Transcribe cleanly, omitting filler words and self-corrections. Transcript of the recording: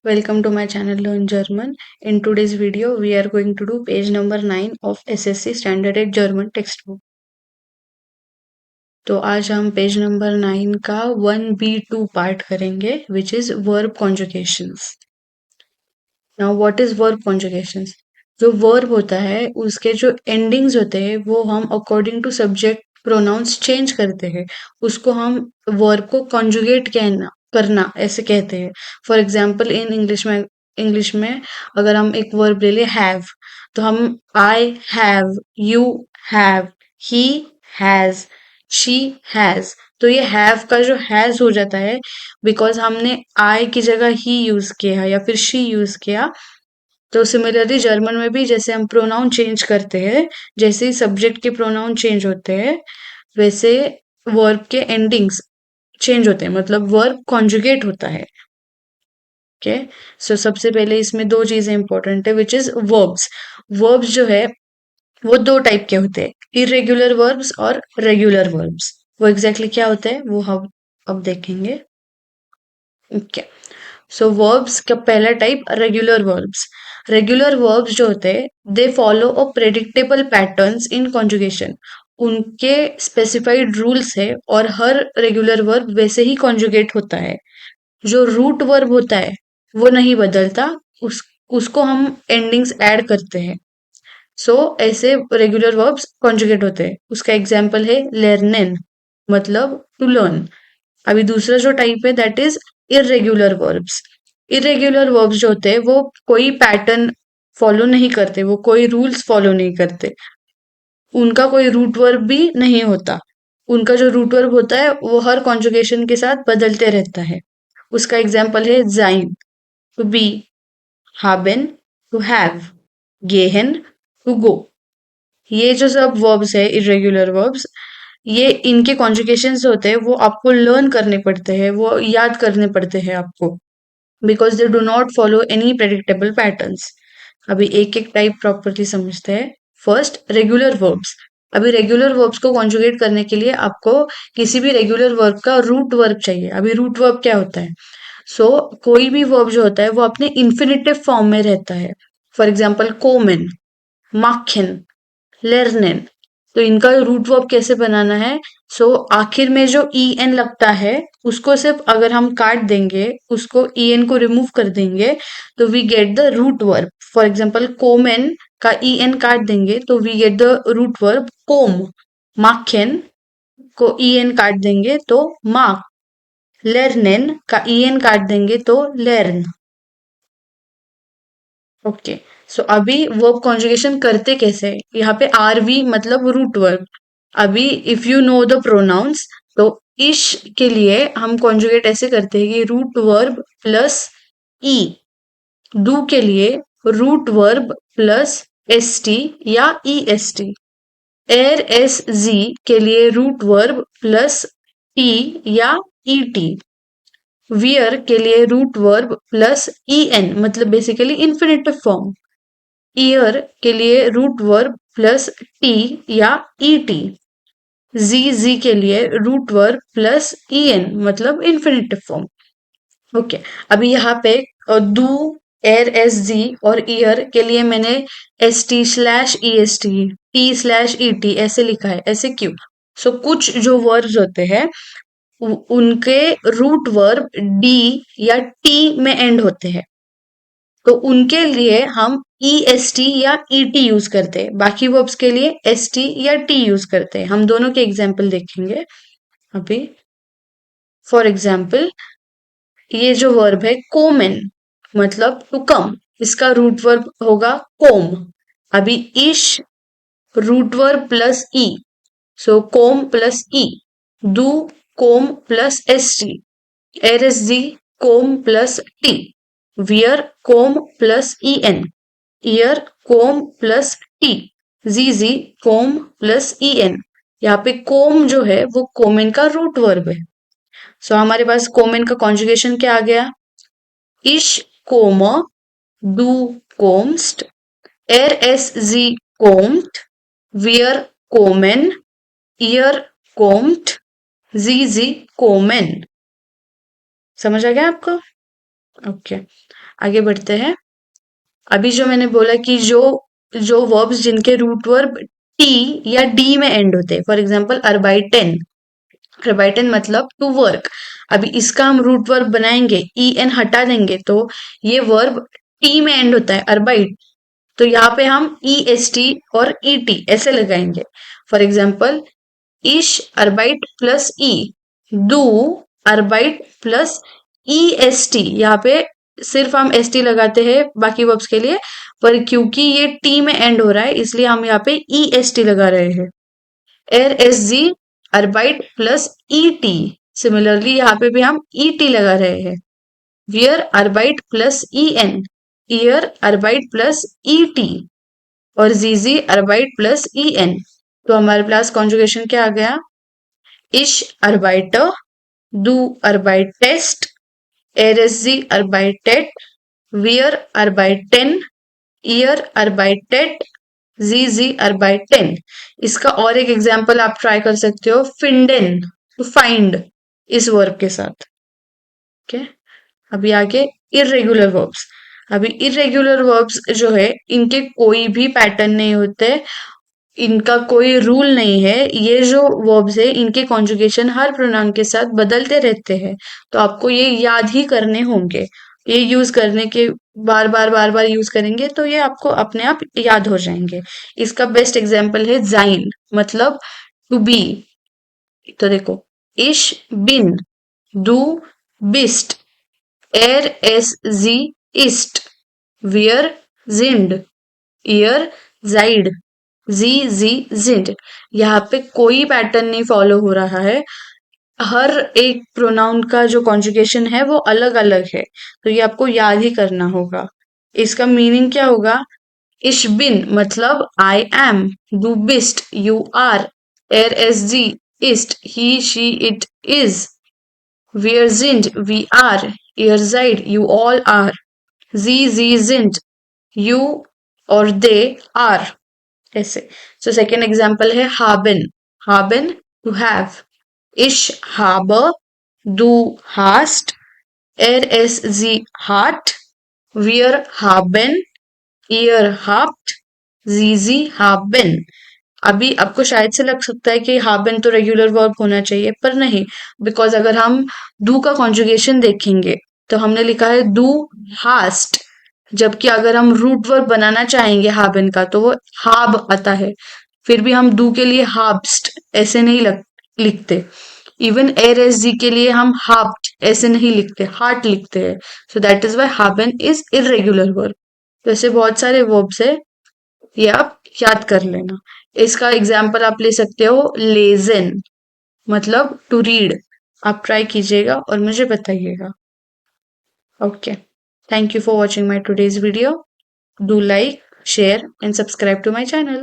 Welcome to my channel Learn German. In today's video, we are going to do page number 9 of SSC Standard 8 German textbook. तो आज हम page number 9 का 1B2 part करेंगे which is verb conjugations. Now what is verb conjugations? जो verb होता है उसके जो endings होते हैं वो हम according to subject pronouns change करते हैं. उसको हम verb को conjugate करना ऐसे कहते हैं. फॉर एग्जाम्पल इन इंग्लिश में अगर हम एक वर्ब ले ले हैव, तो हम I have, you have, he has, she has, तो ये हैव का जो हैज हो जाता है बिकॉज हमने आई की जगह ही यूज किया या फिर शी यूज किया. तो सिमिलरली जर्मन में भी जैसे हम प्रोनाउन चेंज करते हैं, जैसे ही सब्जेक्ट के प्रोनाउन चेंज होते हैं वैसे वर्ब के एंडिंग्स चेंज होते हैं, मतलब वर्ब कॉन्जुगेट होता है. ओके, सो सबसे पहले इसमें दो चीजें इंपॉर्टेंट है विच इज वर्ब्स. वर्ब्स जो है वो दो टाइप के होते हैं, इरेगुलर वर्ब्स और रेगुलर वर्ब्स. वो एग्जैक्टली क्या होते हैं वो हम अब देखेंगे. ओके, सो वर्ब्स का पहला type regular verbs. Regular verbs जो होते हैं they follow a predictable patterns in conjugation. उनके स्पेसिफाइड रूल्स है और हर रेगुलर वर्ब वैसे ही कॉन्जुगेट होता है. जो रूट वर्ब होता है वो नहीं बदलता, उस उसको हम एंडिंग्स ऐड करते हैं. सो ऐसे रेगुलर वर्ब्स कॉन्जुगेट होते हैं. उसका एग्जाम्पल है लर्नेन, मतलब टू लर्न. अभी दूसरा जो टाइप है that is irregular verbs. Irregular verbs जो होते हैं वो कोई पैटर्न फॉलो नहीं करते, वो कोई रूल्स फॉलो नहीं करते. उनका कोई रूट वर्ब भी नहीं होता. उनका जो रूट वर्ब होता है वो हर कॉन्जुगेशन के साथ बदलते रहता है. उसका एग्जाम्पल है जाइन, to be, haben, to have, gehen, to go. ये जो सब वर्ब्स है इरेगुलर वर्ब्स, ये इनके कॉन्जुगेशंस होते हैं वो आपको लर्न करने पड़ते हैं, वो याद करने पड़ते हैं आपको, because they do not follow any predictable patterns. अभी एक एक टाइप प्रॉपरली समझते हैं. First, regular verbs. अभी रेगुलर वर्ब्स को कॉन्जुगेट करने के लिए आपको किसी भी रेगुलर वर्ब का रूट वर्ब चाहिए. अभी रूट वर्ब क्या होता है? कोई भी वर्ब जो होता है वो अपने इन्फिनिटिव फॉर्म में रहता है. फॉर एग्जाम्पल कोमेन, माखन, लेरनेन. तो इनका रूट वर्ब कैसे बनाना है? आखिर में जो ई एन लगता है उसको सिर्फ अगर हम काट देंगे, उसको ई एन को रिमूव कर देंगे, तो we get the root verb. For example कोमेन का ई एन काट देंगे तो we get the root verb कोम. माखन को ई एन काट देंगे तो माक. लेरनेन का ई एन काट देंगे तो लेर्न. ओके, सो अभी वर्ब कॉन्जुगेशन करते कैसे? यहाँ पे आर वी मतलब रूट वर्ब. अभी if you know the pronounce, तो इश के लिए हम कॉन्जुगेट ऐसे करते हैं कि रूट वर्ब प्लस ई. डू के लिए root verb plus s t या ई एस टी. एर एस जी के लिए रूट वर्ब प्लस टी या ई टी. वियर के लिए रूट वर्ब प्लस ई एन, मतलब बेसिकली इन्फिनिटिव फॉर्म. ईयर के लिए रूट वर्ब प्लस टी या ई टी. जी के लिए रूट वर्ब प्लस ई एन, मतलब इन्फिनिटिव फॉर्म. ओके, अभी यहाँ पे डू, एर एस जी और ईयर के लिए मैंने S T slash E S T slash E T ऐसे लिखा है. ऐसे क्यों? कुछ जो वर्ब्स होते हैं उनके रूट वर्ब डी या टी में एंड होते हैं, तो उनके लिए हम ई एस टी या ई टी यूज करते हैं. बाकी वर्ब्स के लिए एस टी या टी यूज करते हैं. हम दोनों के एग्जाम्पल देखेंगे अभी. फॉर एग्जाम्पल ये जो वर्ब है कोमेन, मतलब टू कम, इसका रूट वर्ब होगा कोम. अभी इश रूट वर्ब प्लस ई, कोम प्लस ई. डू कोम प्लस एस टी. एर एस जी कोम प्लस टी. वियर कोम प्लस ई एन. ईयर कोम प्लस टी. जी कोम प्लस ई एन. यहाँ पे कोम जो है वो कोमेन का रूट वर्ब है. हमारे पास कोमेन का कॉन्जुगेशन क्या आ गया? इश कोम, डू कोम्स्ट, एर एस जी कोम्ट, वियर कोमेन, ईयर कोम्ट, जी कोमेन. समझ आ गया आपको? ओके, आगे बढ़ते हैं। अभी जो मैंने बोला कि जो जो वर्ब्स जिनके रूट वर्ब टी या डी में एंड होते हैं, फॉर एग्जांपल अर्बाइटेन। अर्बाइटेन मतलब टू वर्क। अभी इसका हम रूट वर्ब बनाएंगे, ई एन हटा देंगे तो ये वर्ब टी में एंड होता है, अर्बाइट। तो यहाँ पे हम ई एस टी और ई टी ऐसे लगाएंगे। फॉर एग्जाम्पल, इश अर्बाइट प्लस ई, डू अर्बाइट प्लस ई एस टी। यहाँ पे सिर्फ हम एस टी लगाते हैं बाकी वर्ब्स के लिए, पर क्योंकि ये टी में एंड हो रहा है इसलिए हम यहाँ पे ई एस टी लगा रहे हैं। एर एस जी अर्बाइट प्लस ई टी। सिमिलरली यहाँ पे भी हम ई टी लगा रहे हैं। वियर अर्बाइट प्लस ई एन, ईयर अर्बाइट प्लस ई टी। और जीजी अर्बाइट प्लस ई एन। तो हमारे पास कॉन्जुगेशन क्या आ गया? इश अर्बाइटर, डू अर्बाइटेस्ट, एरएसजी अर्बाइटेट, वियर अर्बाइटेन, ईयर अर्बाइटेट, जी अर्बाइटेन। इसका और एक एग्जाम्पल आप ट्राई कर सकते हो, फिंडेन, टू फाइंड, इस वर्ब के साथ। ओके, अभी आगे इरेगुलर वर्ब्स। अभी इरेगुलर वर्ब्स जो है इनके कोई भी पैटर्न नहीं होते, इनका कोई रूल नहीं है। ये जो वर्ब्स है इनके कॉन्जुगेशन हर प्रोनाउन के साथ बदलते रहते हैं, तो आपको ये याद ही करने होंगे। ये यूज करने के बार बार यूज करेंगे तो ये आपको अपने आप याद हो जाएंगे। इसका बेस्ट एग्जाम्पल है जाइन, मतलब टू बी। तो देखो, इश बिन, डू बिस्ट, एर एस जी इस्ट, वियर जिंड, ईयर जाइड, जी जिंड। यहाँ पे कोई पैटर्न नहीं फॉलो हो रहा है, हर एक प्रोनाउन का जो कॉन्जुगेशन है वो अलग अलग है, तो ये आपको याद ही करना होगा। इसका मीनिंग क्या होगा? इश बिन मतलब आई एम, डू बिस्ट यू आर, एर एस जी इस्ट ही शी इट इज, वेयर जिंड वी आर, ईयर जाइड यू ऑल आर, जी जिंड यू और दे आर, ऐसे। सो सेकेंड एग्जाम्पल है हाबन, हाबन टू हैव, इश हाबर, डू हास्ट, एर एस जी हार्ट, वियर हाबन, ईयर हाप्ट, जी हाबन। अभी आपको शायद से लग सकता है कि हाबन तो रेगुलर वर्ब होना चाहिए, पर नहीं, बिकॉज अगर हम डू का कॉन्जुगेशन देखेंगे तो हमने लिखा है डू हास्ट, जबकि अगर हम रूट वर्ब बनाना चाहेंगे हाबन का तो वो हाब आता है। फिर भी हम डू के लिए हाब्स्ट ऐसे नहीं लिखते। इवन एर एस जी के लिए हम हाप्ट ऐसे नहीं लिखते, हार्ट लिखते हैं। सो दैट इज वाई हाबन इज इरेगुलर वर्ब। तो ऐसे बहुत सारे वर्ब्स है, ये आप याद कर लेना। इसका एग्जाम्पल आप ले सकते हो लेजन, मतलब टू रीड। आप ट्राई कीजिएगा और मुझे बताइएगा। Okay, thank you for watching my today's video. Do like, share and subscribe to my channel.